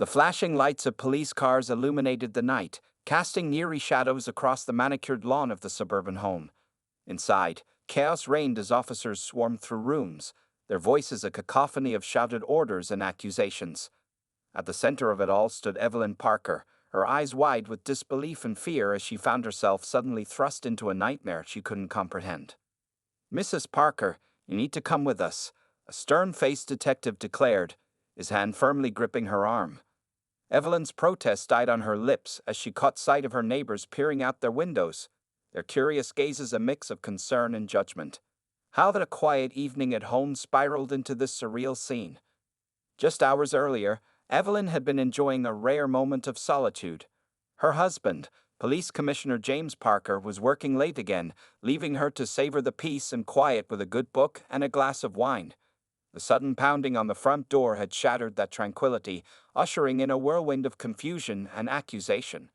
The flashing lights of police cars illuminated the night, casting eerie shadows across the manicured lawn of the suburban home. Inside, chaos reigned as officers swarmed through rooms, their voices a cacophony of shouted orders and accusations. At the center of it all stood Evelyn Parker, her eyes wide with disbelief and fear as she found herself suddenly thrust into a nightmare she couldn't comprehend. "Mrs. Parker, you need to come with us," a stern-faced detective declared, his hand firmly gripping her arm. Evelyn's protest died on her lips as she caught sight of her neighbors peering out their windows, their curious gazes a mix of concern and judgment. How that a quiet evening at home spiraled into this surreal scene. Just hours earlier, Evelyn had been enjoying a rare moment of solitude. Her husband, Police Commissioner James Parker, was working late again, leaving her to savor the peace and quiet with a good book and a glass of wine. The sudden pounding on the front door had shattered that tranquility, ushering in a whirlwind of confusion and accusation.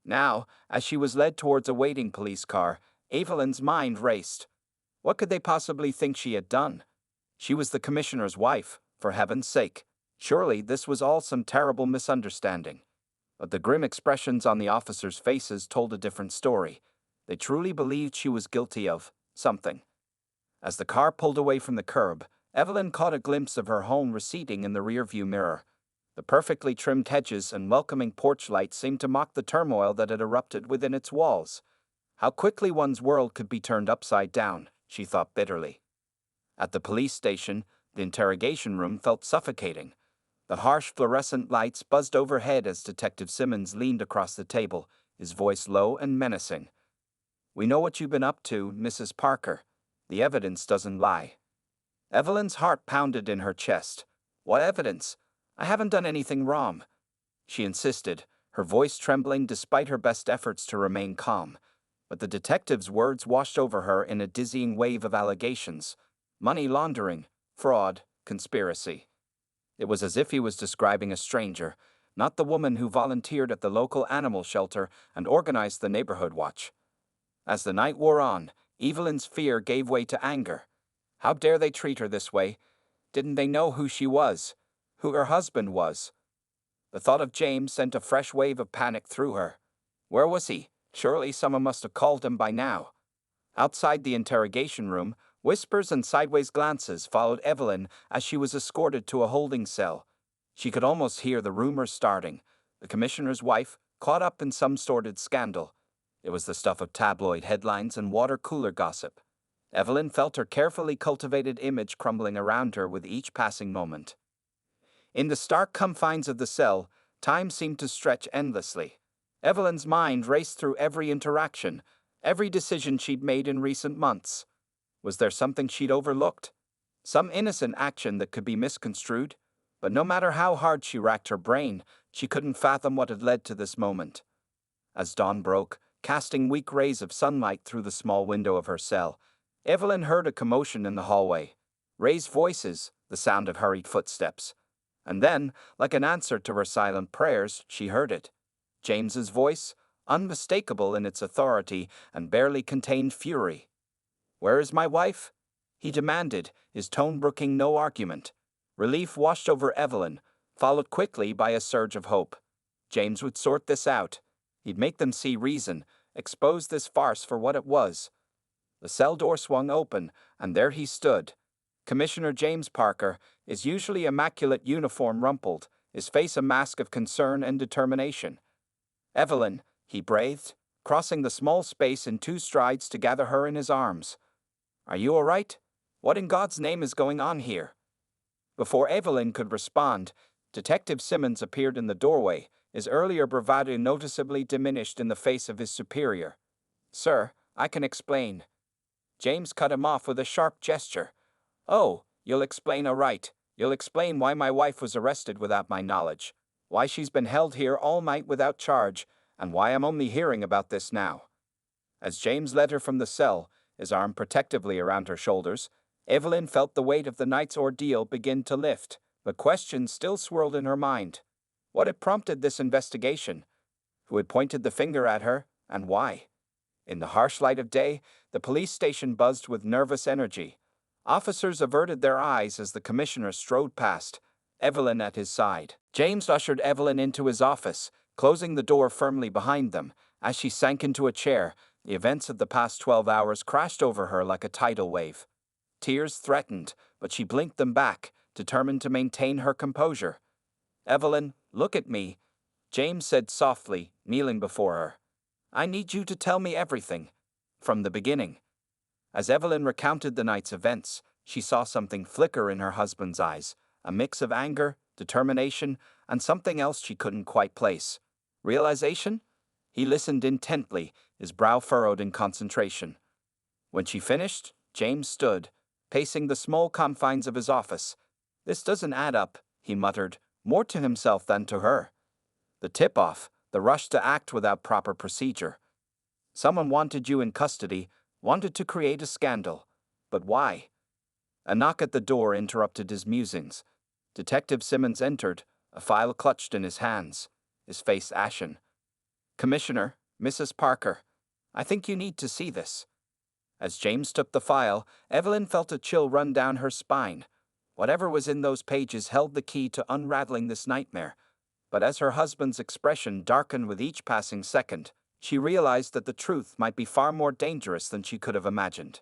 Now, as she was led towards a waiting police car, Evelyn's mind raced. What could they possibly think she had done? She was the commissioner's wife, for heaven's sake. Surely this was all some terrible misunderstanding. But the grim expressions on the officers' faces told a different story. They truly believed she was guilty of something. As the car pulled away from the curb, Evelyn caught a glimpse of her home receding in the rearview mirror. The perfectly trimmed hedges and welcoming porch lights seemed to mock the turmoil that had erupted within its walls. How quickly one's world could be turned upside down, she thought bitterly. At the police station, the interrogation room felt suffocating. The harsh fluorescent lights buzzed overhead as Detective Simmons leaned across the table, his voice low and menacing. "We know what you've been up to, Mrs. Parker. The evidence doesn't lie." Evelyn's heart pounded in her chest. "What evidence? I haven't done anything wrong," she insisted, her voice trembling despite her best efforts to remain calm. But the detective's words washed over her in a dizzying wave of allegations. Money laundering, fraud, conspiracy. It was as if he was describing a stranger, not the woman who volunteered at the local animal shelter and organized the neighborhood watch. As the night wore on, Evelyn's fear gave way to anger. How dare they treat her this way? Didn't they know who she was? Who her husband was? The thought of James sent a fresh wave of panic through her. Where was he? Surely someone must have called him by now. Outside the interrogation room, whispers and sideways glances followed Evelyn as she was escorted to a holding cell. She could almost hear the rumors starting. The commissioner's wife, caught up in some sordid scandal. It was the stuff of tabloid headlines and water cooler gossip. Evelyn felt her carefully cultivated image crumbling around her with each passing moment. In the stark confines of the cell, time seemed to stretch endlessly. Evelyn's mind raced through every interaction, every decision she'd made in recent months. Was there something she'd overlooked? Some innocent action that could be misconstrued? But no matter how hard she racked her brain, she couldn't fathom what had led to this moment. As dawn broke, casting weak rays of sunlight through the small window of her cell, Evelyn heard a commotion in the hallway. Raised voices, the sound of hurried footsteps. And then, like an answer to her silent prayers, she heard it. James's voice, unmistakable in its authority and barely contained fury. "Where is my wife?" he demanded, his tone brooking no argument. Relief washed over Evelyn, followed quickly by a surge of hope. James would sort this out. He'd make them see reason, expose this farce for what it was. The cell door swung open, and there he stood. Commissioner James Parker, his usually immaculate uniform rumpled, his face a mask of concern and determination. "Evelyn," he breathed, crossing the small space in 2 strides to gather her in his arms. "Are you all right? What in God's name is going on here?" Before Evelyn could respond, Detective Simmons appeared in the doorway, his earlier bravado noticeably diminished in the face of his superior. "Sir, I can explain." James cut him off with a sharp gesture. "Oh, you'll explain, all right. You'll explain why my wife was arrested without my knowledge, why she's been held here all night without charge, and why I'm only hearing about this now." As James led her from the cell, his arm protectively around her shoulders, Evelyn felt the weight of the night's ordeal begin to lift, but questions still swirled in her mind. What had prompted this investigation? Who had pointed the finger at her, and why? In the harsh light of day, the police station buzzed with nervous energy. Officers averted their eyes as the commissioner strode past, Evelyn at his side. James ushered Evelyn into his office, closing the door firmly behind them. As she sank into a chair, the events of the past 12 hours crashed over her like a tidal wave. Tears threatened, but she blinked them back, determined to maintain her composure. "Evelyn, look at me," James said softly, kneeling before her. "I need you to tell me everything, from the beginning." As Evelyn recounted the night's events, she saw something flicker in her husband's eyes, a mix of anger, determination, and something else she couldn't quite place. Realization? He listened intently, his brow furrowed in concentration. When she finished, James stood, pacing the small confines of his office. "This doesn't add up," he muttered, more to himself than to her. The tip-off, the rush to act without proper procedure. Someone wanted you in custody, wanted to create a scandal. But why? A knock at the door interrupted his musings. Detective Simmons entered, a file clutched in his hands, his face ashen. "Commissioner, Mrs. Parker, I think you need to see this." As James took the file, Evelyn felt a chill run down her spine. Whatever was in those pages held the key to unraveling this nightmare. But as her husband's expression darkened with each passing second, she realized that the truth might be far more dangerous than she could have imagined.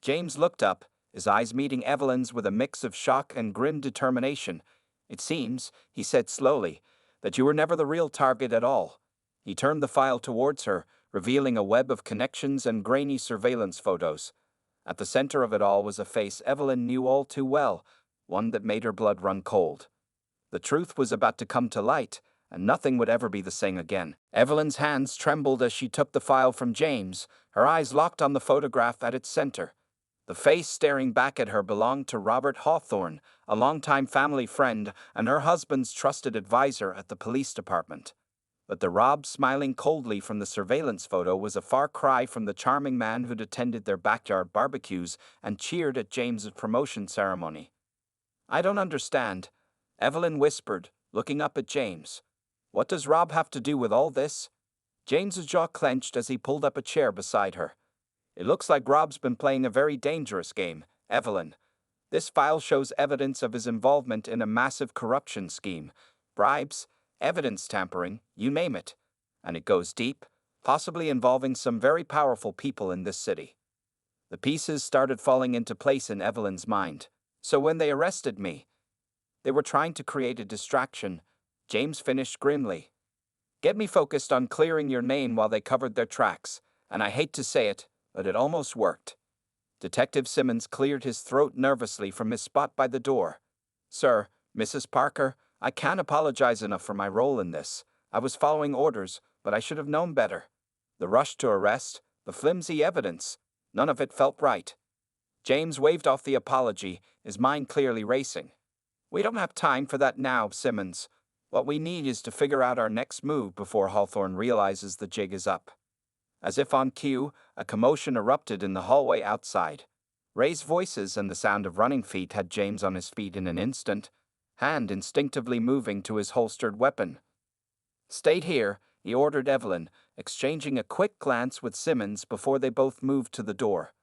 James looked up, his eyes meeting Evelyn's with a mix of shock and grim determination. "It seems," he said slowly, "that you were never the real target at all." He turned the file towards her, revealing a web of connections and grainy surveillance photos. At the center of it all was a face Evelyn knew all too well, one that made her blood run cold. The truth was about to come to light, and nothing would ever be the same again. Evelyn's hands trembled as she took the file from James, her eyes locked on the photograph at its center. The face staring back at her belonged to Robert Hawthorne, a longtime family friend and her husband's trusted advisor at the police department. But the Rob smiling coldly from the surveillance photo was a far cry from the charming man who'd attended their backyard barbecues and cheered at James's promotion ceremony. "I don't understand," Evelyn whispered, looking up at James. "What does Rob have to do with all this?" James's jaw clenched as he pulled up a chair beside her. "It looks like Rob's been playing a very dangerous game, Evelyn. This file shows evidence of his involvement in a massive corruption scheme. Bribes, evidence tampering, you name it. And it goes deep, possibly involving some very powerful people in this city." The pieces started falling into place in Evelyn's mind. "So when they arrested me, they were trying to create a distraction," James finished grimly. "Get me focused on clearing your name while they covered their tracks, and I hate to say it, but it almost worked." Detective Simmons cleared his throat nervously from his spot by the door. "Sir, Mrs. Parker, I can't apologize enough for my role in this. I was following orders, but I should have known better. The rush to arrest, the flimsy evidence, none of it felt right." James waved off the apology, his mind clearly racing. "We don't have time for that now, Simmons. What we need is to figure out our next move before Hawthorne realizes the jig is up." As if on cue, a commotion erupted in the hallway outside. Raised voices and the sound of running feet had James on his feet in an instant, hand instinctively moving to his holstered weapon. "Stay here," he ordered Evelyn, exchanging a quick glance with Simmons before they both moved to the door.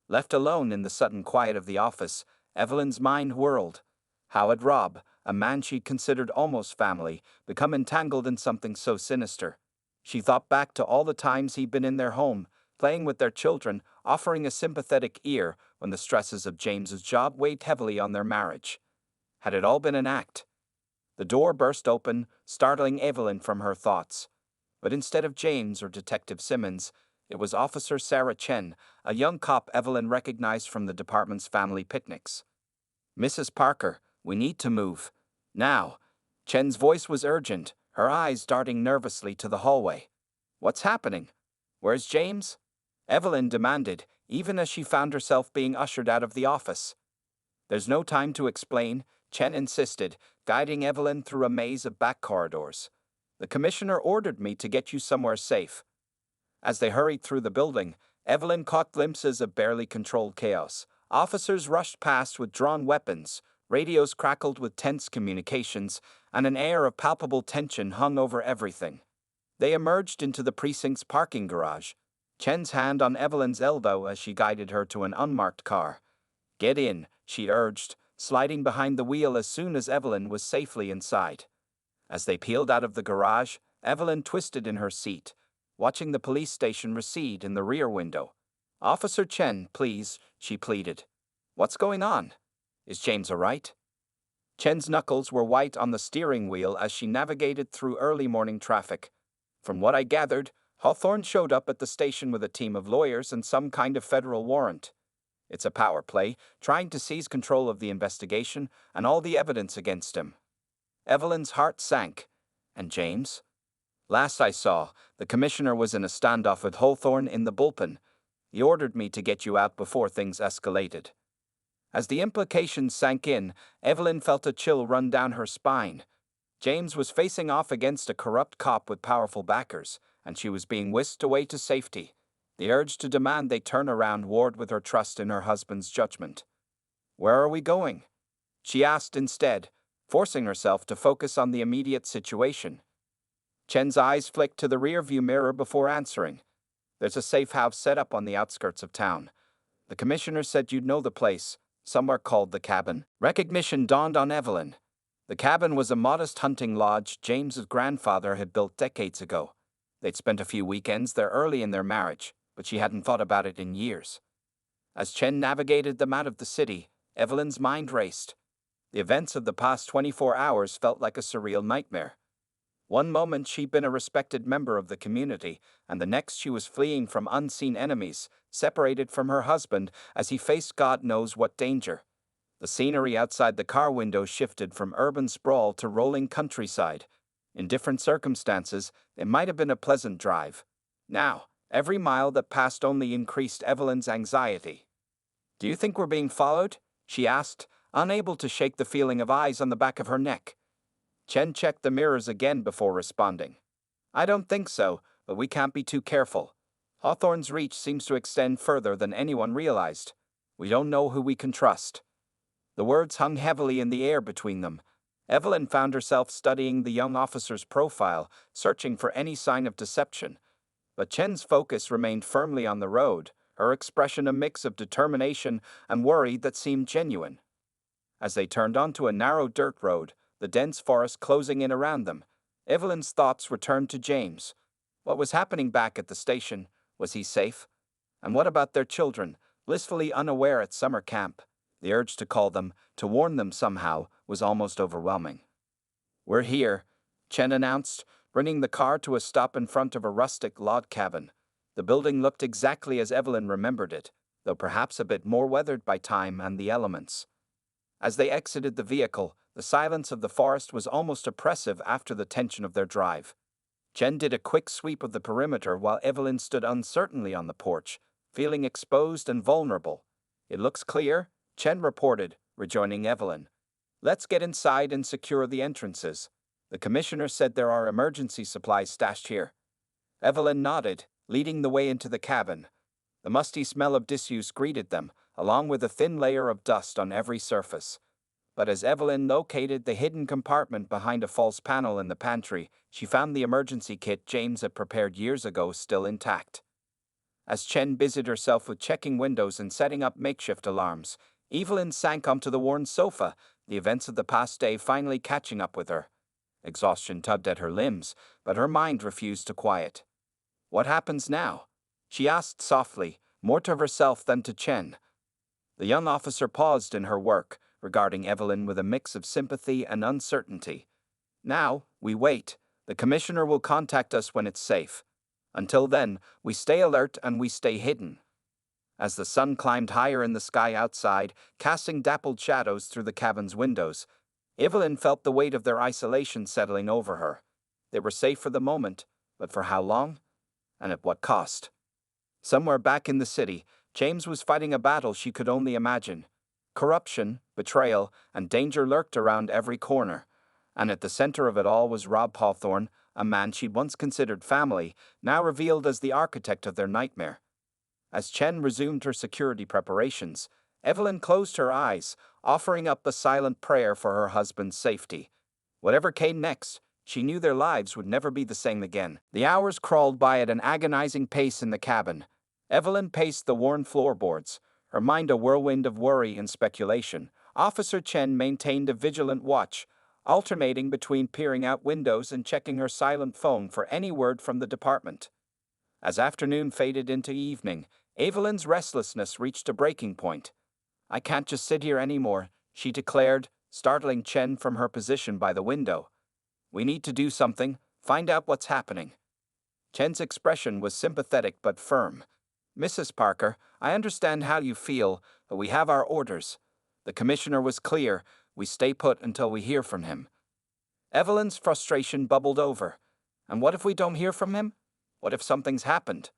Left alone in the sudden quiet of the office, Evelyn's mind whirled. How had Rob, a man she'd considered almost family, become entangled in something so sinister? She thought back to all the times he'd been in their home, playing with their children, offering a sympathetic ear when the stresses of James's job weighed heavily on their marriage. Had it all been an act? The door burst open, startling Evelyn from her thoughts. But instead of James or Detective Simmons, it was Officer Sarah Chen, a young cop Evelyn recognized from the department's family picnics. "Mrs. Parker, we need to move. Now." Chen's voice was urgent, her eyes darting nervously to the hallway. "What's happening? Where's James?" Evelyn demanded, even as she found herself being ushered out of the office. "There's no time to explain," Chen insisted, guiding Evelyn through a maze of back corridors. "The commissioner ordered me to get you somewhere safe." As they hurried through the building, Evelyn caught glimpses of barely controlled chaos. Officers rushed past with drawn weapons, radios crackled with tense communications, and an air of palpable tension hung over everything. They emerged into the precinct's parking garage, Chen's hand on Evelyn's elbow as she guided her to an unmarked car. "Get in," she urged, sliding behind the wheel as soon as Evelyn was safely inside. As they peeled out of the garage, Evelyn twisted in her seat, watching the police station recede in the rear window. "Officer Chen, please," she pleaded. "What's going on? Is James all right?" Chen's knuckles were white on the steering wheel as she navigated through early morning traffic. "From what I gathered, Hawthorne showed up at the station with a team of lawyers and some kind of federal warrant. It's a power play, trying to seize control of the investigation and all the evidence against him." Evelyn's heart sank. "And James?" "Last I saw, the commissioner was in a standoff with Hawthorne in the bullpen. He ordered me to get you out before things escalated." As the implications sank in, Evelyn felt a chill run down her spine. James was facing off against a corrupt cop with powerful backers, and she was being whisked away to safety. The urge to demand they turn around warred with her trust in her husband's judgment. "Where are we going?" she asked instead, forcing herself to focus on the immediate situation. Chen's eyes flicked to the rearview mirror before answering. "There's a safe house set up on the outskirts of town. The commissioner said you'd know the place, somewhere called the Cabin." Recognition dawned on Evelyn. The Cabin was a modest hunting lodge James's grandfather had built decades ago. They'd spent a few weekends there early in their marriage, but she hadn't thought about it in years. As Chen navigated them out of the city, Evelyn's mind raced. The events of the past 24 hours felt like a surreal nightmare. One moment she'd been a respected member of the community, and the next she was fleeing from unseen enemies, separated from her husband as he faced God knows what danger. The scenery outside the car window shifted from urban sprawl to rolling countryside. In different circumstances, it might have been a pleasant drive. Now, every mile that passed only increased Evelyn's anxiety. "Do you think we're being followed?" she asked, unable to shake the feeling of eyes on the back of her neck. Chen checked the mirrors again before responding. "I don't think so, but we can't be too careful. Hawthorne's reach seems to extend further than anyone realized. We don't know who we can trust." The words hung heavily in the air between them. Evelyn found herself studying the young officer's profile, searching for any sign of deception. But Chen's focus remained firmly on the road, her expression a mix of determination and worry that seemed genuine. As they turned onto a narrow dirt road, the dense forest closing in around them, Evelyn's thoughts returned to James. What was happening back at the station? Was he safe? And what about their children, blissfully unaware at summer camp? The urge to call them, to warn them somehow, was almost overwhelming. "We're here," Chen announced, bringing the car to a stop in front of a rustic log cabin. The building looked exactly as Evelyn remembered it, though perhaps a bit more weathered by time and the elements. As they exited the vehicle, the silence of the forest was almost oppressive after the tension of their drive. Chen did a quick sweep of the perimeter while Evelyn stood uncertainly on the porch, feeling exposed and vulnerable. "It looks clear," Chen reported, rejoining Evelyn. "Let's get inside and secure the entrances. The commissioner said there are emergency supplies stashed here." Evelyn nodded, leading the way into the cabin. The musty smell of disuse greeted them, along with a thin layer of dust on every surface. But as Evelyn located the hidden compartment behind a false panel in the pantry, she found the emergency kit James had prepared years ago still intact. As Chen busied herself with checking windows and setting up makeshift alarms, Evelyn sank onto the worn sofa, the events of the past day finally catching up with her. Exhaustion tugged at her limbs, but her mind refused to quiet. "What happens now?" she asked softly, more to herself than to Chen. The young officer paused in her work, regarding Evelyn with a mix of sympathy and uncertainty. "Now, we wait. The commissioner will contact us when it's safe. Until then, we stay alert and we stay hidden." As the sun climbed higher in the sky outside, casting dappled shadows through the cabin's windows, Evelyn felt the weight of their isolation settling over her. They were safe for the moment, but for how long? And at what cost? Somewhere back in the city, James was fighting a battle she could only imagine. Corruption, betrayal, and danger lurked around every corner. And at the center of it all was Rob Hawthorne, a man she'd once considered family, now revealed as the architect of their nightmare. As Chen resumed her security preparations, Evelyn closed her eyes, offering up a silent prayer for her husband's safety. Whatever came next, she knew their lives would never be the same again. The hours crawled by at an agonizing pace in the cabin. Evelyn paced the worn floorboards, her mind a whirlwind of worry and speculation, Officer Chen maintained a vigilant watch, alternating between peering out windows and checking her silent phone for any word from the department. As afternoon faded into evening, Evelyn's restlessness reached a breaking point. "I can't just sit here anymore," she declared, startling Chen from her position by the window. "We need to do something, find out what's happening." Chen's expression was sympathetic but firm. "Mrs. Parker, I understand how you feel, but we have our orders. The commissioner was clear, we stay put until we hear from him." Evelyn's frustration bubbled over. "And what if we don't hear from him? What if something's happened?"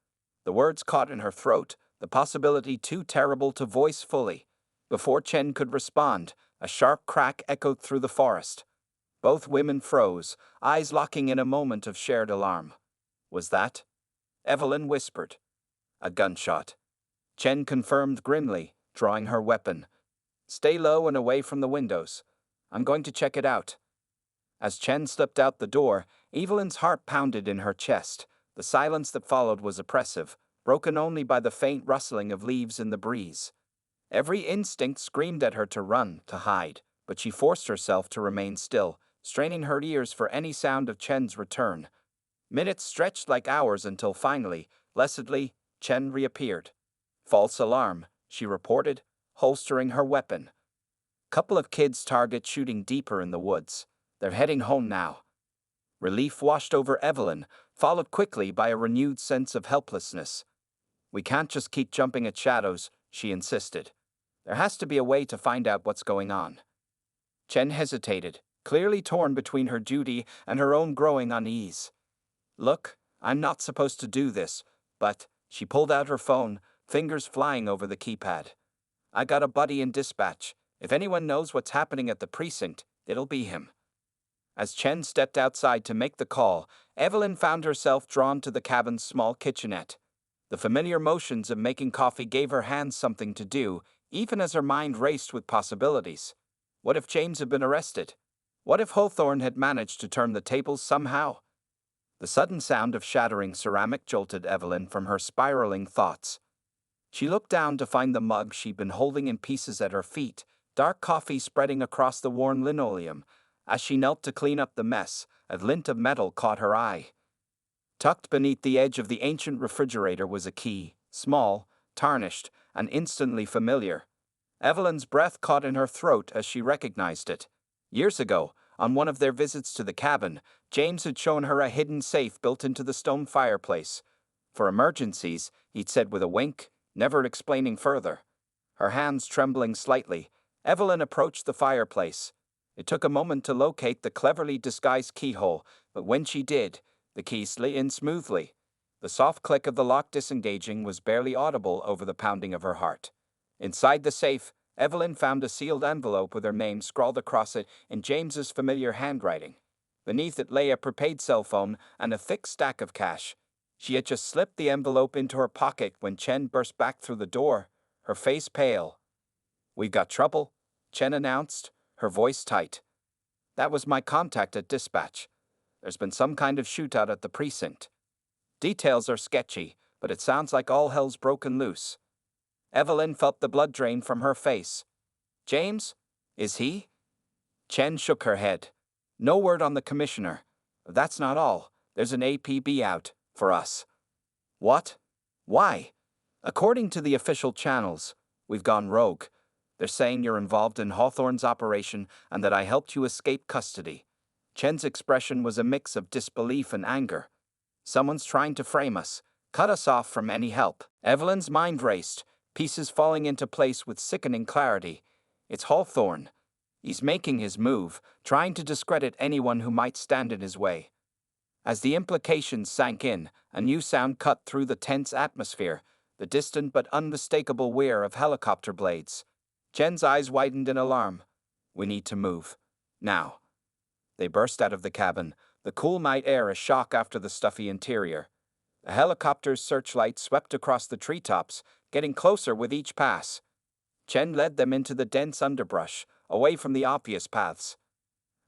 The words caught in her throat, the possibility too terrible to voice fully. Before Chen could respond, a sharp crack echoed through the forest. Both women froze, eyes locking in a moment of shared alarm. "Was that?" Evelyn whispered. "A gunshot." Chen confirmed grimly, drawing her weapon. "Stay low and away from the windows. I'm going to check it out." As Chen slipped out the door, Evelyn's heart pounded in her chest. The silence that followed was oppressive, broken only by the faint rustling of leaves in the breeze. Every instinct screamed at her to run, to hide, but she forced herself to remain still, straining her ears for any sound of Chen's return. Minutes stretched like hours until finally, blessedly, Chen reappeared. "False alarm," she reported, holstering her weapon. "Couple of kids target shooting deeper in the woods. They're heading home now." Relief washed over Evelyn, followed quickly by a renewed sense of helplessness. "We can't just keep jumping at shadows," she insisted. "There has to be a way to find out what's going on." Chen hesitated, clearly torn between her duty and her own growing unease. "Look, I'm not supposed to do this, but..." She pulled out her phone, fingers flying over the keypad. "I got a buddy in dispatch. If anyone knows what's happening at the precinct, it'll be him." As Chen stepped outside to make the call, Evelyn found herself drawn to the cabin's small kitchenette. The familiar motions of making coffee gave her hands something to do, even as her mind raced with possibilities. What if James had been arrested? What if Hawthorne had managed to turn the tables somehow? The sudden sound of shattering ceramic jolted Evelyn from her spiraling thoughts. She looked down to find the mug she'd been holding in pieces at her feet, dark coffee spreading across the worn linoleum. As she knelt to clean up the mess, a glint of metal caught her eye. Tucked beneath the edge of the ancient refrigerator was a key, small, tarnished, and instantly familiar. Evelyn's breath caught in her throat as she recognized it. Years ago, on one of their visits to the cabin, James had shown her a hidden safe built into the stone fireplace. For emergencies, he'd said with a wink, never explaining further. Her hands trembling slightly, Evelyn approached the fireplace. It took a moment to locate the cleverly disguised keyhole, but when she did, the key slid in smoothly. The soft click of the lock disengaging was barely audible over the pounding of her heart. Inside the safe, Evelyn found a sealed envelope with her name scrawled across it in James's familiar handwriting. Beneath it lay a prepaid cell phone and a thick stack of cash. She had just slipped the envelope into her pocket when Chen burst back through the door, her face pale. "We've got trouble," Chen announced, her voice tight. "That was my contact at dispatch. There's been some kind of shootout at the precinct. Details are sketchy, but it sounds like all hell's broken loose." Evelyn felt the blood drain from her face. "James? Is he?" Chen shook her head. "No word on the commissioner. That's not all. There's an APB out, for us." "What? Why?" "According to the official channels, we've gone rogue. They're saying you're involved in Hawthorne's operation and that I helped you escape custody." Chen's expression was a mix of disbelief and anger. "Someone's trying to frame us, cut us off from any help." Evelyn's mind raced, pieces falling into place with sickening clarity. It's Hawthorne. He's making his move, trying to discredit anyone who might stand in his way. As the implications sank in, a new sound cut through the tense atmosphere, the distant but unmistakable whir of helicopter blades. Chen's eyes widened in alarm. "We need to move. Now." They burst out of the cabin, the cool night air a shock after the stuffy interior. The helicopter's searchlight swept across the treetops, getting closer with each pass. Chen led them into the dense underbrush, away from the obvious paths.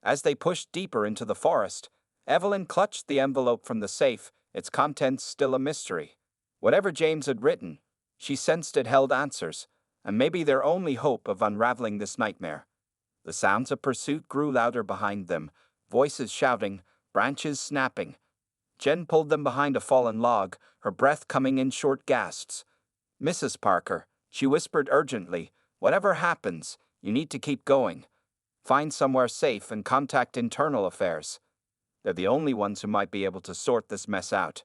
As they pushed deeper into the forest, Evelyn clutched the envelope from the safe, its contents still a mystery. Whatever James had written, she sensed it held answers, and maybe their only hope of unraveling this nightmare. The sounds of pursuit grew louder behind them, voices shouting, branches snapping. Jen pulled them behind a fallen log, her breath coming in short gasps. "Mrs. Parker," she whispered urgently, "whatever happens, you need to keep going. Find somewhere safe and contact internal affairs. They're the only ones who might be able to sort this mess out."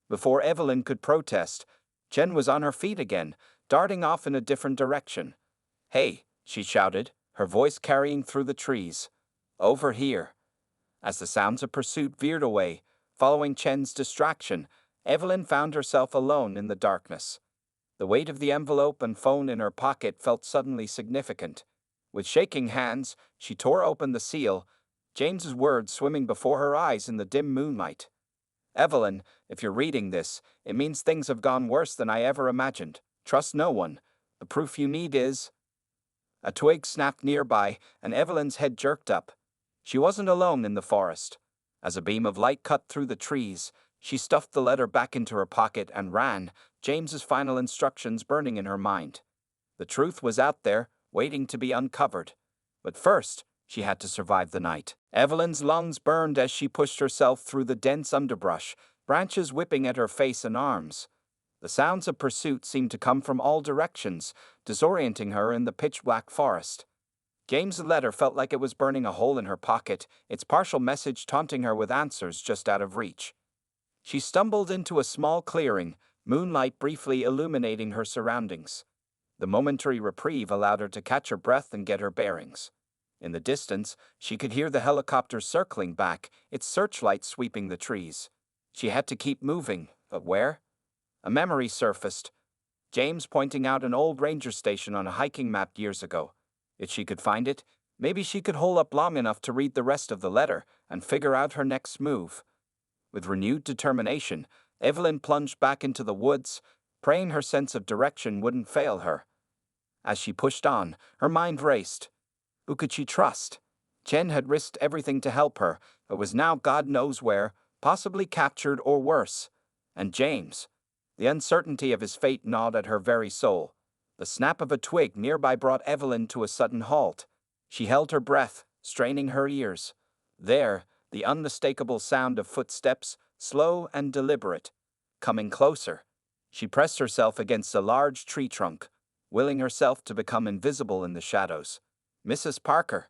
Before Evelyn could protest, Jen was on her feet again, darting off in a different direction. "Hey," she shouted, her voice carrying through the trees. "Over here." As the sounds of pursuit veered away, following Chen's distraction, Evelyn found herself alone in the darkness. The weight of the envelope and phone in her pocket felt suddenly significant. With shaking hands, she tore open the seal, James's words swimming before her eyes in the dim moonlight. "Evelyn, if you're reading this, it means things have gone worse than I ever imagined. Trust no one. The proof you need is—" A twig snapped nearby, and Evelyn's head jerked up. She wasn't alone in the forest. As a beam of light cut through the trees, she stuffed the letter back into her pocket and ran, James's final instructions burning in her mind. The truth was out there, waiting to be uncovered. But first, she had to survive the night. Evelyn's lungs burned as she pushed herself through the dense underbrush, branches whipping at her face and arms. The sounds of pursuit seemed to come from all directions, disorienting her in the pitch-black forest. James's letter felt like it was burning a hole in her pocket, its partial message taunting her with answers just out of reach. She stumbled into a small clearing, moonlight briefly illuminating her surroundings. The momentary reprieve allowed her to catch her breath and get her bearings. In the distance, she could hear the helicopter circling back, its searchlight sweeping the trees. She had to keep moving, but where? A memory surfaced. James pointing out an old ranger station on a hiking map years ago. If she could find it, maybe she could hold up long enough to read the rest of the letter and figure out her next move. With renewed determination, Evelyn plunged back into the woods, praying her sense of direction wouldn't fail her. As she pushed on, her mind raced. Who could she trust? Jen had risked everything to help her, but was now God knows where, possibly captured or worse. And James. The uncertainty of his fate gnawed at her very soul. The snap of a twig nearby brought Evelyn to a sudden halt. She held her breath, straining her ears. There, the unmistakable sound of footsteps, slow and deliberate. Coming closer. She pressed herself against a large tree trunk, willing herself to become invisible in the shadows. "Mrs. Parker."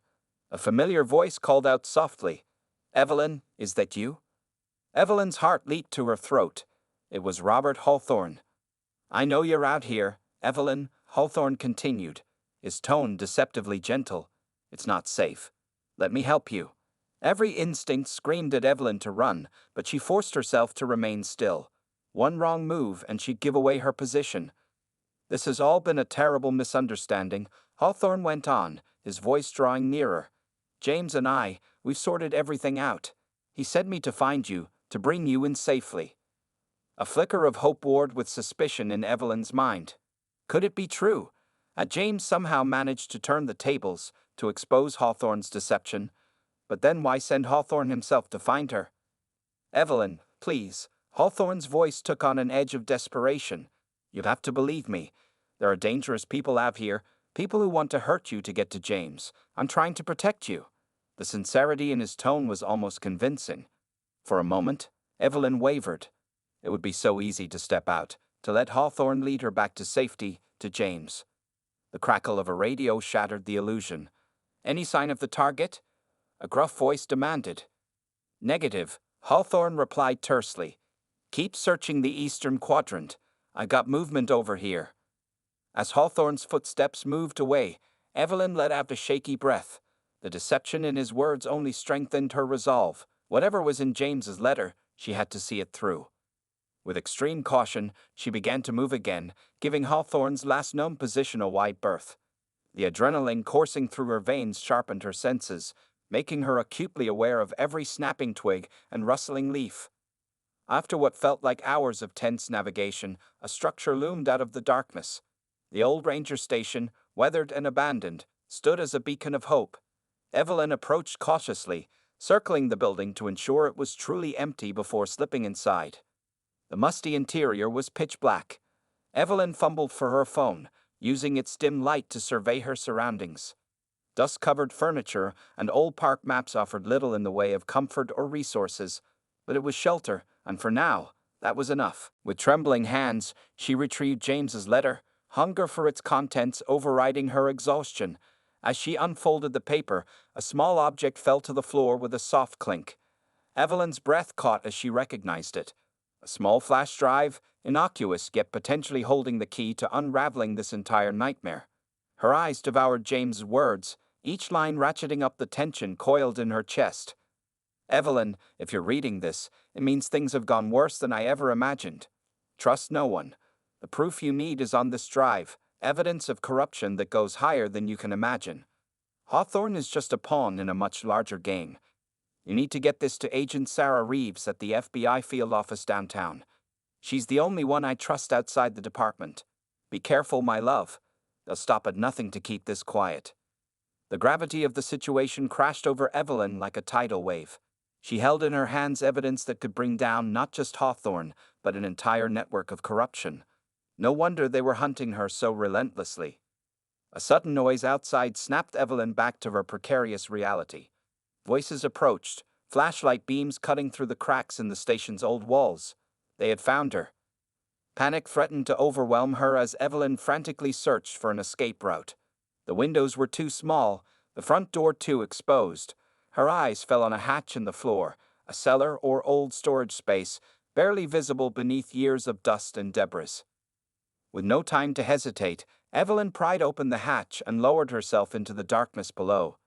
A familiar voice called out softly. "Evelyn, is that you?" Evelyn's heart leaped to her throat. It was Robert Hawthorne. "I know you're out here, Evelyn," Hawthorne continued, his tone deceptively gentle. "It's not safe. Let me help you." Every instinct screamed at Evelyn to run, but she forced herself to remain still. One wrong move and she'd give away her position. "This has all been a terrible misunderstanding," Hawthorne went on, his voice drawing nearer. "James and we've sorted everything out. He sent me to find you, to bring you in safely." A flicker of hope warred with suspicion in Evelyn's mind. Could it be true? Had James somehow managed to turn the tables, to expose Hawthorne's deception? But then why send Hawthorne himself to find her? "Evelyn, please." Hawthorne's voice took on an edge of desperation. "You have to believe me. There are dangerous people out here, people who want to hurt you to get to James. I'm trying to protect you." The sincerity in his tone was almost convincing. For a moment, Evelyn wavered. It would be so easy to step out, to let Hawthorne lead her back to safety, to James. The crackle of a radio shattered the illusion. "Any sign of the target?" A gruff voice demanded. "Negative," Hawthorne replied tersely. "Keep searching the eastern quadrant. I got movement over here." As Hawthorne's footsteps moved away, Evelyn let out a shaky breath. The deception in his words only strengthened her resolve. Whatever was in James's letter, she had to see it through. With extreme caution, she began to move again, giving Hawthorne's last known position a wide berth. The adrenaline coursing through her veins sharpened her senses, making her acutely aware of every snapping twig and rustling leaf. After what felt like hours of tense navigation, a structure loomed out of the darkness. The old ranger station, weathered and abandoned, stood as a beacon of hope. Evelyn approached cautiously, circling the building to ensure it was truly empty before slipping inside. The musty interior was pitch black. Evelyn fumbled for her phone, using its dim light to survey her surroundings. Dust-covered furniture and old park maps offered little in the way of comfort or resources, but it was shelter, and for now, that was enough. With trembling hands, she retrieved James's letter, hunger for its contents overriding her exhaustion. As she unfolded the paper, a small object fell to the floor with a soft clink. Evelyn's breath caught as she recognized it. A small flash drive, innocuous yet potentially holding the key to unraveling this entire nightmare. Her eyes devoured James's words, each line ratcheting up the tension coiled in her chest. Evelyn, if you're reading this, it means things have gone worse than I ever imagined. Trust no one. The proof you need is on this drive, evidence of corruption that goes higher than you can imagine. Hawthorne is just a pawn in a much larger game. You need to get this to Agent Sarah Reeves at the FBI field office downtown. She's the only one I trust outside the department. Be careful, my love. They'll stop at nothing to keep this quiet. The gravity of the situation crashed over Evelyn like a tidal wave. She held in her hands evidence that could bring down not just Hawthorne, but an entire network of corruption. No wonder they were hunting her so relentlessly. A sudden noise outside snapped Evelyn back to her precarious reality. Voices approached, flashlight beams cutting through the cracks in the station's old walls. They had found her. Panic threatened to overwhelm her as Evelyn frantically searched for an escape route. The windows were too small, the front door too exposed. Her eyes fell on a hatch in the floor, a cellar or old storage space, barely visible beneath years of dust and debris. With no time to hesitate, Evelyn pried open the hatch and lowered herself into the darkness below.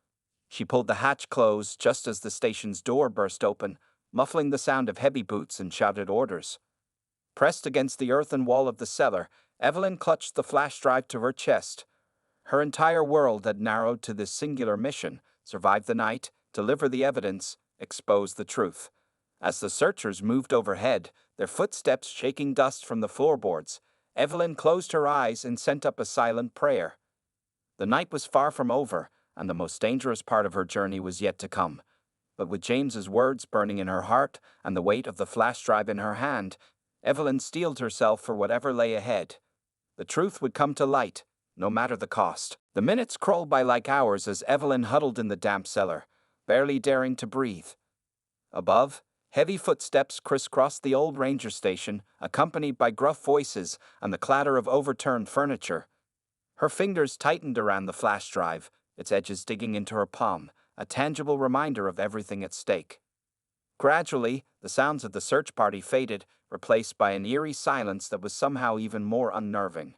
She pulled the hatch closed just as the station's door burst open, muffling the sound of heavy boots and shouted orders. Pressed against the earthen wall of the cellar, Evelyn clutched the flash drive to her chest. Her entire world had narrowed to this singular mission: survive the night, deliver the evidence, expose the truth. As the searchers moved overhead, their footsteps shaking dust from the floorboards, Evelyn closed her eyes and sent up a silent prayer. The night was far from over, and the most dangerous part of her journey was yet to come. But with James's words burning in her heart and the weight of the flash drive in her hand, Evelyn steeled herself for whatever lay ahead. The truth would come to light, no matter the cost. The minutes crawled by like hours as Evelyn huddled in the damp cellar, barely daring to breathe. Above, heavy footsteps crisscrossed the old ranger station, accompanied by gruff voices and the clatter of overturned furniture. Her fingers tightened around the flash drive, its edges digging into her palm, a tangible reminder of everything at stake. Gradually, the sounds of the search party faded, replaced by an eerie silence that was somehow even more unnerving.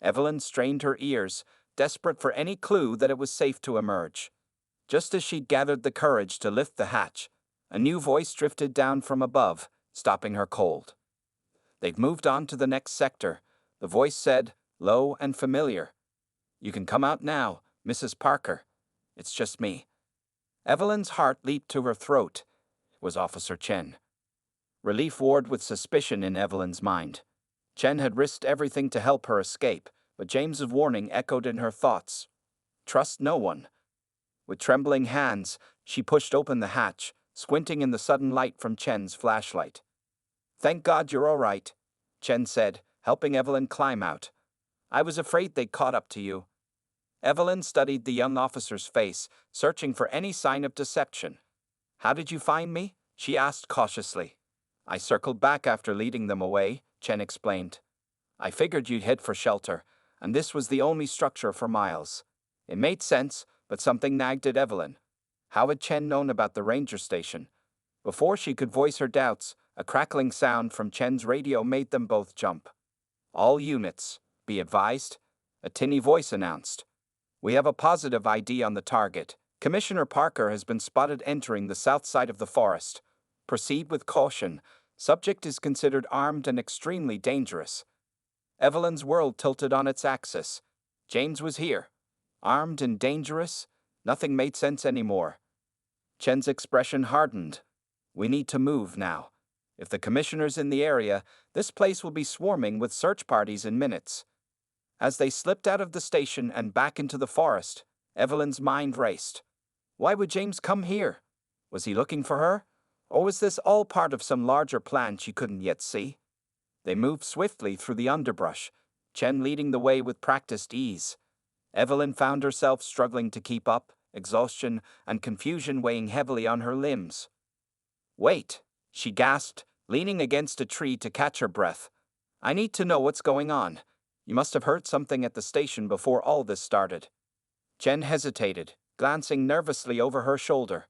Evelyn strained her ears, desperate for any clue that it was safe to emerge. Just as she'd gathered the courage to lift the hatch, a new voice drifted down from above, stopping her cold. They've moved on to the next sector, the voice said, low and familiar. You can come out now, Mrs. Parker. It's just me. Evelyn's heart leaped to her throat. It was Officer Chen. Relief warred with suspicion in Evelyn's mind. Chen had risked everything to help her escape, but James's warning echoed in her thoughts. Trust no one. With trembling hands, she pushed open the hatch, squinting in the sudden light from Chen's flashlight. Thank God you're all right, Chen said, helping Evelyn climb out. I was afraid they'd caught up to you. Evelyn studied the young officer's face, searching for any sign of deception. How did you find me? She asked cautiously. I circled back after leading them away, Chen explained. I figured you'd head for shelter, and this was the only structure for miles. It made sense, but something nagged at Evelyn. How had Chen known about the ranger station? Before she could voice her doubts, a crackling sound from Chen's radio made them both jump. All units, be advised, a tinny voice announced. We have a positive ID on the target. Commissioner Parker has been spotted entering the south side of the forest. Proceed with caution. Subject is considered armed and extremely dangerous. Evelyn's world tilted on its axis. James was here. Armed and dangerous? Nothing made sense anymore. Chen's expression hardened. We need to move now. If the commissioner's in the area, this place will be swarming with search parties in minutes. As they slipped out of the station and back into the forest, Evelyn's mind raced. Why would James come here? Was he looking for her? Or was this all part of some larger plan she couldn't yet see? They moved swiftly through the underbrush. Chen leading the way with practiced ease. Evelyn found herself struggling to keep up, exhaustion and confusion weighing heavily on her limbs. "Wait," she gasped, leaning against a tree to catch her breath. "I need to know what's going on. You must have heard something at the station before all this started." Chen hesitated, glancing nervously over her shoulder.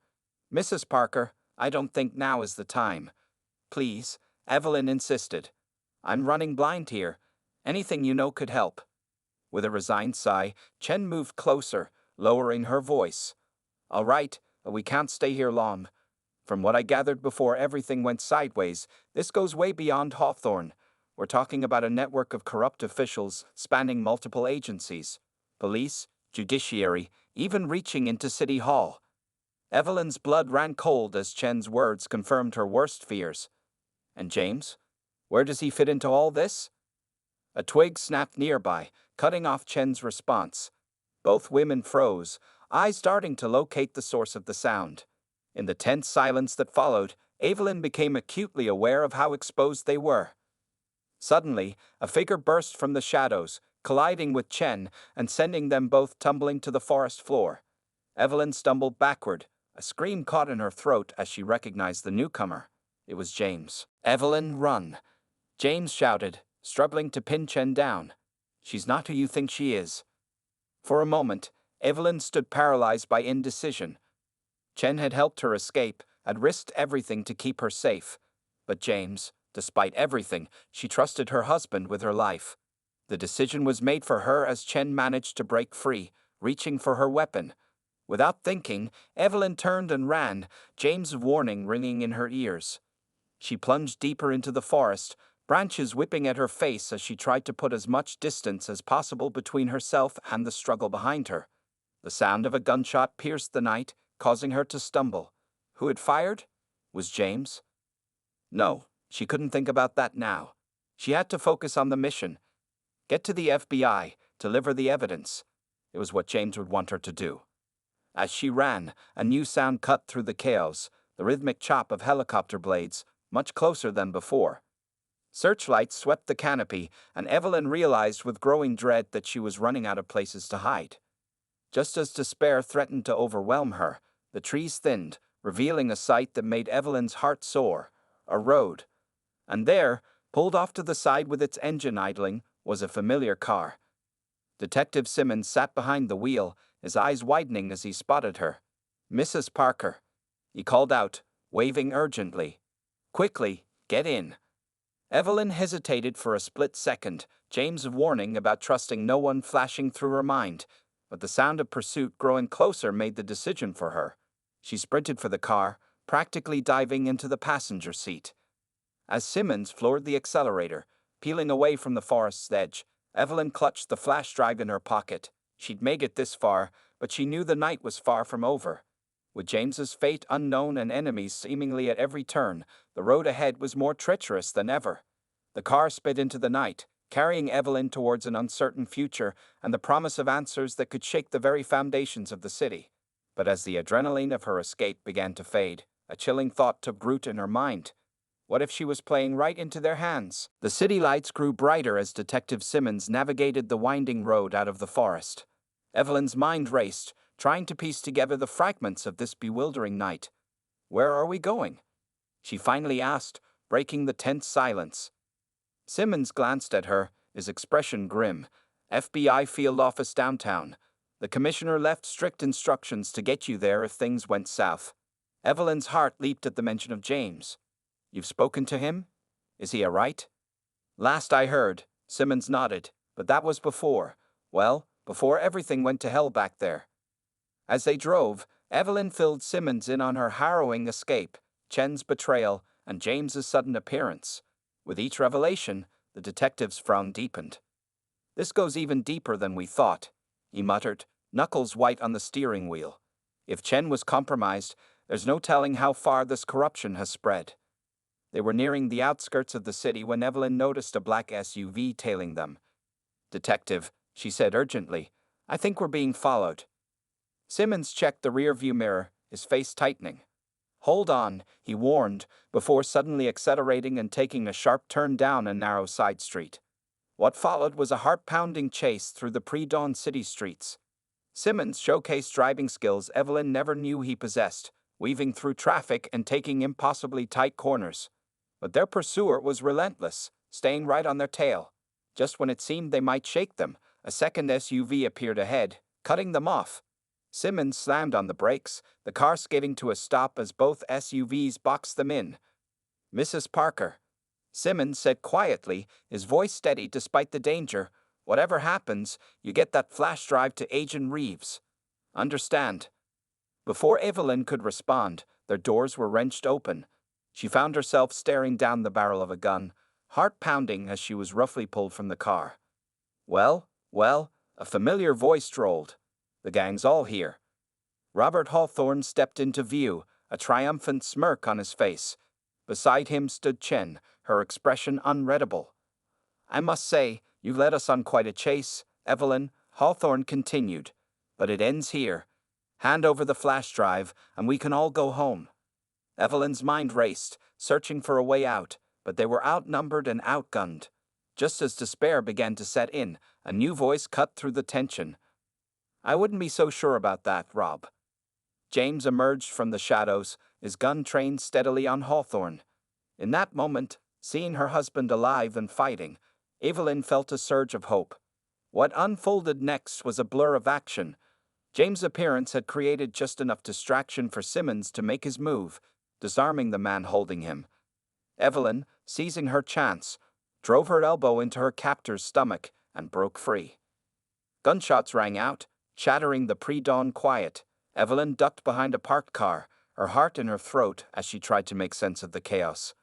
"Mrs. Parker, I don't think now is the time." "Please," Evelyn insisted. "I'm running blind here. Anything you know could help." With a resigned sigh, Chen moved closer, lowering her voice. "All right, but we can't stay here long. From what I gathered before everything went sideways, this goes way beyond Hawthorne. We're talking about a network of corrupt officials spanning multiple agencies. Police, judiciary, even reaching into City Hall." Evelyn's blood ran cold as Chen's words confirmed her worst fears. "And James? Where does he fit into all this?" A twig snapped nearby, cutting off Chen's response. Both women froze, eyes darting to locate the source of the sound. In the tense silence that followed, Evelyn became acutely aware of how exposed they were. Suddenly, a figure burst from the shadows, colliding with Chen and sending them both tumbling to the forest floor. Evelyn stumbled backward, a scream caught in her throat as she recognized the newcomer. It was James. "Evelyn, run!" James shouted, struggling to pin Chen down. "She's not who you think she is." For a moment, Evelyn stood paralyzed by indecision. Chen had helped her escape, had risked everything to keep her safe. But James, despite everything, she trusted her husband with her life. The decision was made for her as Chen managed to break free, reaching for her weapon. Without thinking, Evelyn turned and ran, James' warning ringing in her ears. She plunged deeper into the forest, branches whipping at her face as she tried to put as much distance as possible between herself and the struggle behind her. The sound of a gunshot pierced the night, causing her to stumble. Who had fired? Was James? No, she couldn't think about that now. She had to focus on the mission. Get to the FBI, deliver the evidence. It was what James would want her to do. As she ran, a new sound cut through the chaos, the rhythmic chop of helicopter blades, much closer than before. Searchlights swept the canopy, and Evelyn realized with growing dread that she was running out of places to hide. Just as despair threatened to overwhelm her, the trees thinned, revealing a sight that made Evelyn's heart soar: a road. And there, pulled off to the side with its engine idling, was a familiar car. Detective Simmons sat behind the wheel, his eyes widening as he spotted her. "Mrs. Parker," he called out, waving urgently. "Quickly, get in." Evelyn hesitated for a split second, James' warning about trusting no one flashing through her mind, but the sound of pursuit growing closer made the decision for her. She sprinted for the car, practically diving into the passenger seat. As Simmons floored the accelerator, peeling away from the forest's edge, Evelyn clutched the flash drive in her pocket. She'd made it this far, but she knew the night was far from over. With James's fate unknown and enemies seemingly at every turn, the road ahead was more treacherous than ever. The car sped into the night, carrying Evelyn towards an uncertain future and the promise of answers that could shake the very foundations of the city. But as the adrenaline of her escape began to fade, a chilling thought took root in her mind. What if she was playing right into their hands? The city lights grew brighter as Detective Simmons navigated the winding road out of the forest. Evelyn's mind raced, trying to piece together the fragments of this bewildering night. "Where are we going?" she finally asked, breaking the tense silence. Simmons glanced at her, his expression grim. "FBI field office downtown. The commissioner left strict instructions to get you there if things went south." Evelyn's heart leaped at the mention of James. "You've spoken to him? Is he all right?" "Last I heard," Simmons nodded, "but that was before everything went to hell back there." As they drove, Evelyn filled Simmons in on her harrowing escape, Chen's betrayal, and James's sudden appearance. With each revelation, the detective's frown deepened. "This goes even deeper than we thought," he muttered, knuckles white on the steering wheel. "If Chen was compromised, there's no telling how far this corruption has spread." They were nearing the outskirts of the city when Evelyn noticed a black SUV tailing them. "Detective," she said urgently, "I think we're being followed." Simmons checked the rearview mirror, his face tightening. "Hold on," he warned, before suddenly accelerating and taking a sharp turn down a narrow side street. What followed was a heart-pounding chase through the pre-dawn city streets. Simmons showcased driving skills Evelyn never knew he possessed, weaving through traffic and taking impossibly tight corners. But their pursuer was relentless, staying right on their tail. Just when it seemed they might shake them, a second SUV appeared ahead, cutting them off. Simmons slammed on the brakes, the car skidding to a stop as both SUVs boxed them in. "Mrs. Parker," Simmons said quietly, his voice steady despite the danger, "whatever happens, you get that flash drive to Agent Reeves. Understand?" Before Evelyn could respond, their doors were wrenched open. She found herself staring down the barrel of a gun, heart pounding as she was roughly pulled from the car. Well, a familiar voice drawled. "The gang's all here." Robert Hawthorne stepped into view, a triumphant smirk on his face. Beside him stood Chen, her expression unreadable. "I must say, you've led us on quite a chase, Evelyn," Hawthorne continued. "But it ends here. Hand over the flash drive, and we can all go home." Evelyn's mind raced, searching for a way out, but they were outnumbered and outgunned. Just as despair began to set in, a new voice cut through the tension. "I wouldn't be so sure about that, Rob." James emerged from the shadows, his gun trained steadily on Hawthorne. In that moment, seeing her husband alive and fighting, Evelyn felt a surge of hope. What unfolded next was a blur of action. James' appearance had created just enough distraction for Simmons to make his move, disarming the man holding him. Evelyn, seizing her chance, drove her elbow into her captor's stomach and broke free. Gunshots rang out, shattering the pre-dawn quiet. Evelyn ducked behind a parked car, her heart in her throat as she tried to make sense of the chaos.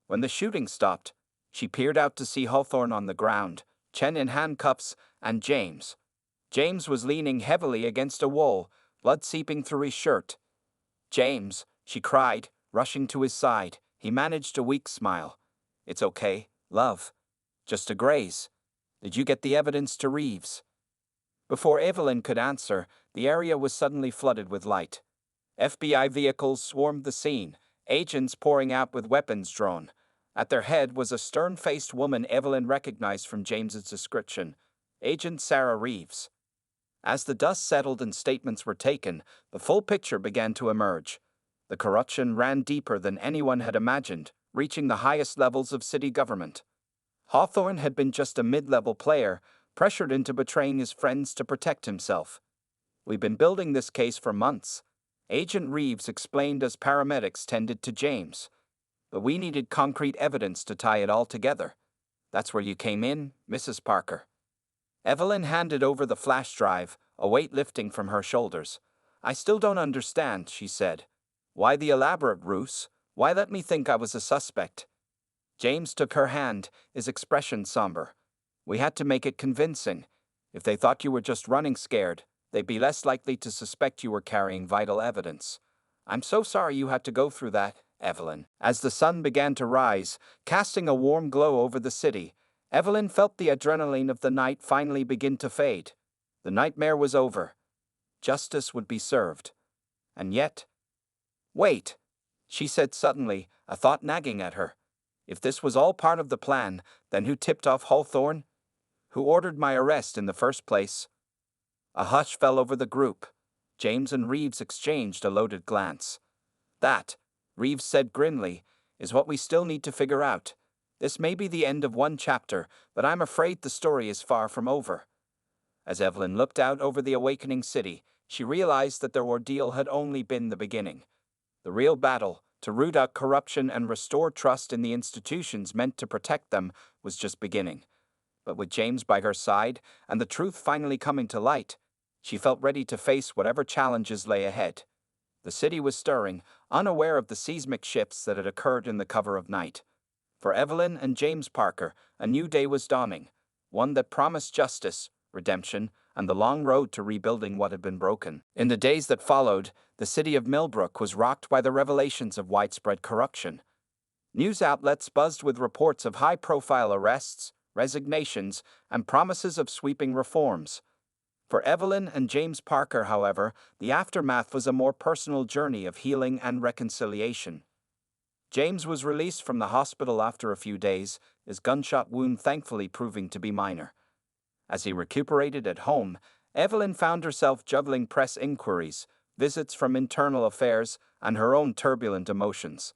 When the shooting stopped, she peered out to see Hawthorne on the ground, Chen in handcuffs, and James. James was leaning heavily against a wall, blood seeping through his shirt. "James," she cried, rushing to his side. He managed a weak smile. "It's okay, love. Just a graze. Did you get the evidence to Reeves?" Before Evelyn could answer, the area was suddenly flooded with light. FBI vehicles swarmed the scene, agents pouring out with weapons drawn. At their head was a stern-faced woman Evelyn recognized from James's description, Agent Sarah Reeves. As the dust settled and statements were taken, the full picture began to emerge. The corruption ran deeper than anyone had imagined, reaching the highest levels of city government. Hawthorne had been just a mid-level player, pressured into betraying his friends to protect himself. "We've been building this case for months," Agent Reeves explained as paramedics tended to James. "But we needed concrete evidence to tie it all together. That's where you came in, Mrs. Parker." Evelyn handed over the flash drive, a weight lifting from her shoulders. "I still don't understand," she said. "Why the elaborate ruse? Why let me think I was a suspect?" James took her hand, his expression somber. "We had to make it convincing. If they thought you were just running scared, they'd be less likely to suspect you were carrying vital evidence. I'm so sorry you had to go through that, Evelyn." As the sun began to rise, casting a warm glow over the city, Evelyn felt the adrenaline of the night finally begin to fade. The nightmare was over. Justice would be served. And yet... "Wait," she said suddenly, a thought nagging at her. "If this was all part of the plan, then who tipped off Hawthorne? Who ordered my arrest in the first place?" A hush fell over the group. James and Reeves exchanged a loaded glance. "That," Reeves said grimly, "is what we still need to figure out. This may be the end of one chapter, but I'm afraid the story is far from over." As Evelyn looked out over the awakening city, she realized that their ordeal had only been the beginning. The real battle, to root out corruption and restore trust in the institutions meant to protect them, was just beginning. But with James by her side, and the truth finally coming to light, she felt ready to face whatever challenges lay ahead. The city was stirring, unaware of the seismic shifts that had occurred in the cover of night. For Evelyn and James Parker, a new day was dawning, one that promised justice, redemption, and the long road to rebuilding what had been broken. In the days that followed, the city of Millbrook was rocked by the revelations of widespread corruption. News outlets buzzed with reports of high-profile arrests, resignations, and promises of sweeping reforms. For Evelyn and James Parker, however, the aftermath was a more personal journey of healing and reconciliation. James was released from the hospital after a few days, his gunshot wound thankfully proving to be minor. As he recuperated at home, Evelyn found herself juggling press inquiries, visits from internal affairs, and her own turbulent emotions.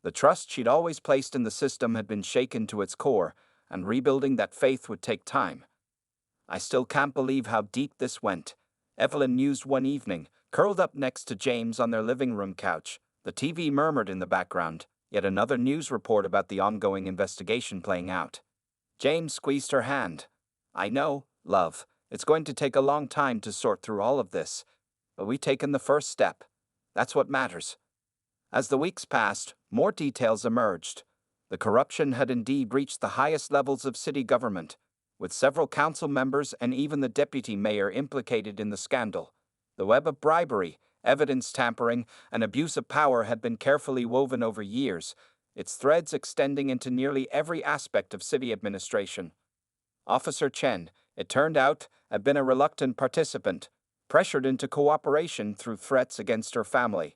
The trust she'd always placed in the system had been shaken to its core, and rebuilding that faith would take time. "I still can't believe how deep this went," Evelyn mused one evening, curled up next to James on their living room couch. The TV murmured in the background, yet another news report about the ongoing investigation playing out. James squeezed her hand. "I know, love, it's going to take a long time to sort through all of this, but we've taken the first step. That's what matters." As the weeks passed, more details emerged. The corruption had indeed reached the highest levels of city government, with several council members and even the deputy mayor implicated in the scandal. The web of bribery, evidence tampering, and abuse of power had been carefully woven over years, its threads extending into nearly every aspect of city administration. Officer Chen, it turned out, had been a reluctant participant, pressured into cooperation through threats against her family.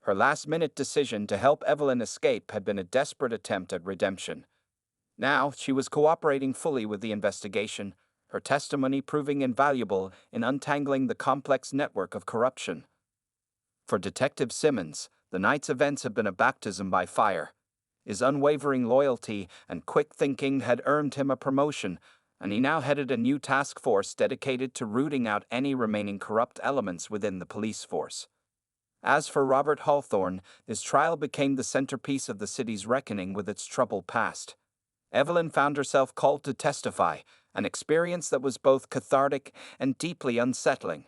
Her last-minute decision to help Evelyn escape had been a desperate attempt at redemption. Now she was cooperating fully with the investigation, her testimony proving invaluable in untangling the complex network of corruption. For Detective Simmons, the night's events had been a baptism by fire. His unwavering loyalty and quick thinking had earned him a promotion, and he now headed a new task force dedicated to rooting out any remaining corrupt elements within the police force. As for Robert Hawthorne, his trial became the centerpiece of the city's reckoning with its troubled past. Evelyn found herself called to testify, an experience that was both cathartic and deeply unsettling.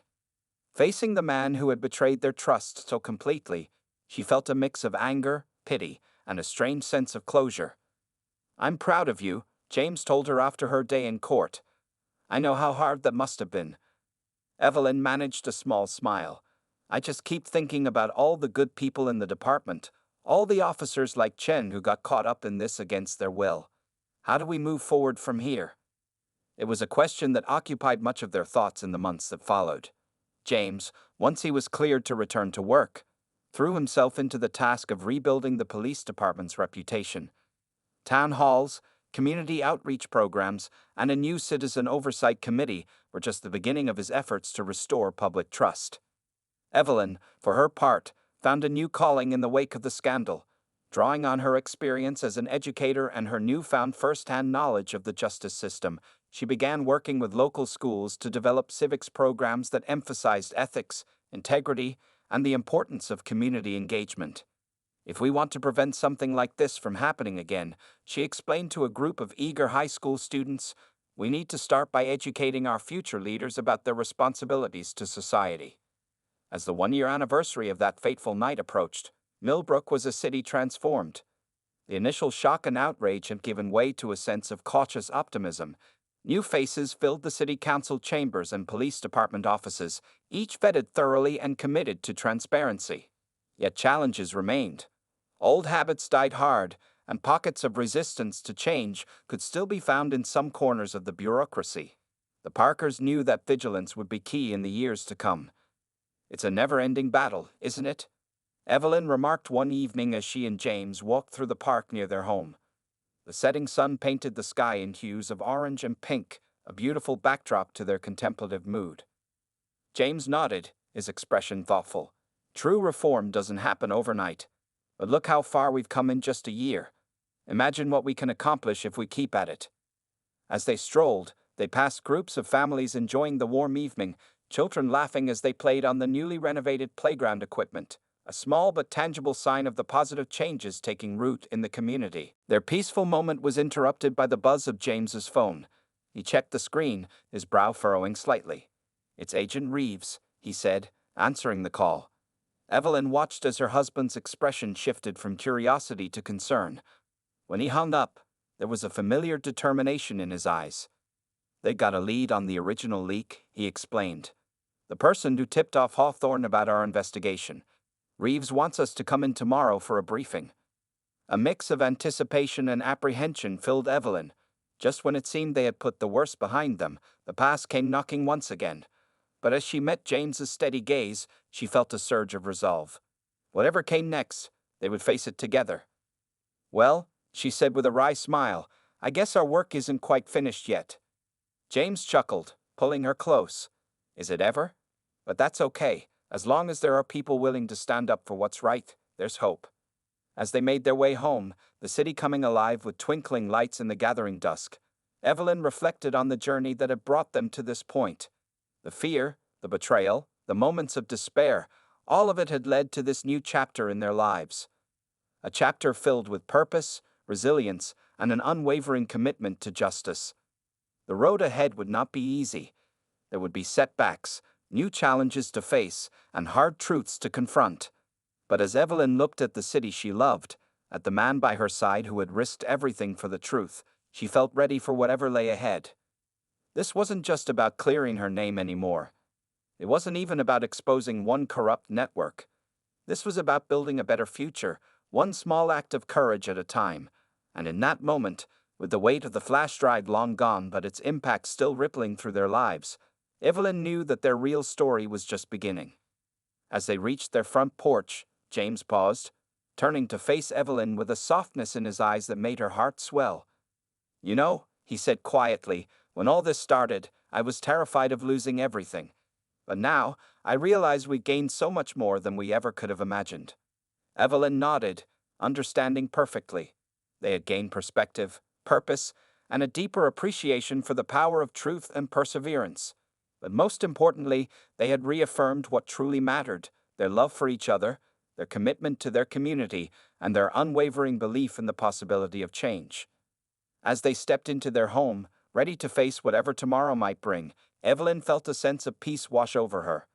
Facing the man who had betrayed their trust so completely, she felt a mix of anger, pity, and a strange sense of closure. "I'm proud of you," James told her after her day in court. "I know how hard that must have been." Evelyn managed a small smile. "I just keep thinking about all the good people in the department, all the officers like Chen who got caught up in this against their will. How do we move forward from here?" It was a question that occupied much of their thoughts in the months that followed. James, once he was cleared to return to work, threw himself into the task of rebuilding the police department's reputation. Town halls, community outreach programs, and a new citizen oversight committee were just the beginning of his efforts to restore public trust. Evelyn, for her part, found a new calling in the wake of the scandal. Drawing on her experience as an educator and her newfound first-hand knowledge of the justice system, she began working with local schools to develop civics programs that emphasized ethics, integrity, and the importance of community engagement. "If we want to prevent something like this from happening again," she explained to a group of eager high school students, "we need to start by educating our future leaders about their responsibilities to society." As the one-year anniversary of that fateful night approached, Millbrook was a city transformed. The initial shock and outrage had given way to a sense of cautious optimism. New faces filled the city council chambers and police department offices, each vetted thoroughly and committed to transparency. Yet challenges remained. Old habits died hard, and pockets of resistance to change could still be found in some corners of the bureaucracy. The Parkers knew that vigilance would be key in the years to come. "It's a never-ending battle, isn't it?" Evelyn remarked one evening as she and James walked through the park near their home. The setting sun painted the sky in hues of orange and pink, a beautiful backdrop to their contemplative mood. James nodded, his expression thoughtful. "True reform doesn't happen overnight. But look how far we've come in just a year. Imagine what we can accomplish if we keep at it." As they strolled, they passed groups of families enjoying the warm evening, children laughing as they played on the newly renovated playground equipment, a small but tangible sign of the positive changes taking root in the community. Their peaceful moment was interrupted by the buzz of James's phone. He checked the screen, his brow furrowing slightly. "It's Agent Reeves," he said, answering the call. Evelyn watched as her husband's expression shifted from curiosity to concern. When he hung up, there was a familiar determination in his eyes. "They got a lead on the original leak," he explained. "The person who tipped off Hawthorne about our investigation. Reeves wants us to come in tomorrow for a briefing." A mix of anticipation and apprehension filled Evelyn. Just when it seemed they had put the worst behind them, the past came knocking once again. But as she met James's steady gaze, she felt a surge of resolve. Whatever came next, they would face it together. Well, she said with a wry smile, I guess our work isn't quite finished yet. James chuckled, pulling her close. Is it ever? But that's okay. As long as there are people willing to stand up for what's right, there's hope. As they made their way home, the city coming alive with twinkling lights in the gathering dusk, Evelyn reflected on the journey that had brought them to this point. The fear, the betrayal, the moments of despair, all of it had led to this new chapter in their lives. A chapter filled with purpose, resilience, and an unwavering commitment to justice. The road ahead would not be easy. There would be setbacks, new challenges to face, and hard truths to confront. But as Evelyn looked at the city she loved, at the man by her side who had risked everything for the truth, she felt ready for whatever lay ahead. This wasn't just about clearing her name anymore. It wasn't even about exposing one corrupt network. This was about building a better future, one small act of courage at a time. And in that moment, with the weight of the flash drive long gone but its impact still rippling through their lives, Evelyn knew that their real story was just beginning. As they reached their front porch, James paused, turning to face Evelyn with a softness in his eyes that made her heart swell. You know, he said quietly, when all this started, I was terrified of losing everything. But now, I realize we gained so much more than we ever could have imagined. Evelyn nodded, understanding perfectly. They had gained perspective, purpose, and a deeper appreciation for the power of truth and perseverance. But most importantly, they had reaffirmed what truly mattered, their love for each other, their commitment to their community, and their unwavering belief in the possibility of change. As they stepped into their home, ready to face whatever tomorrow might bring, Evelyn felt a sense of peace wash over her.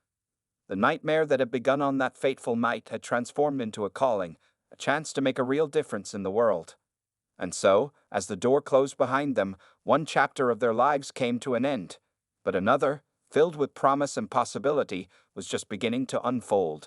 The nightmare that had begun on that fateful night had transformed into a calling, a chance to make a real difference in the world. And so, as the door closed behind them, one chapter of their lives came to an end, but another, filled with promise and possibility, was just beginning to unfold.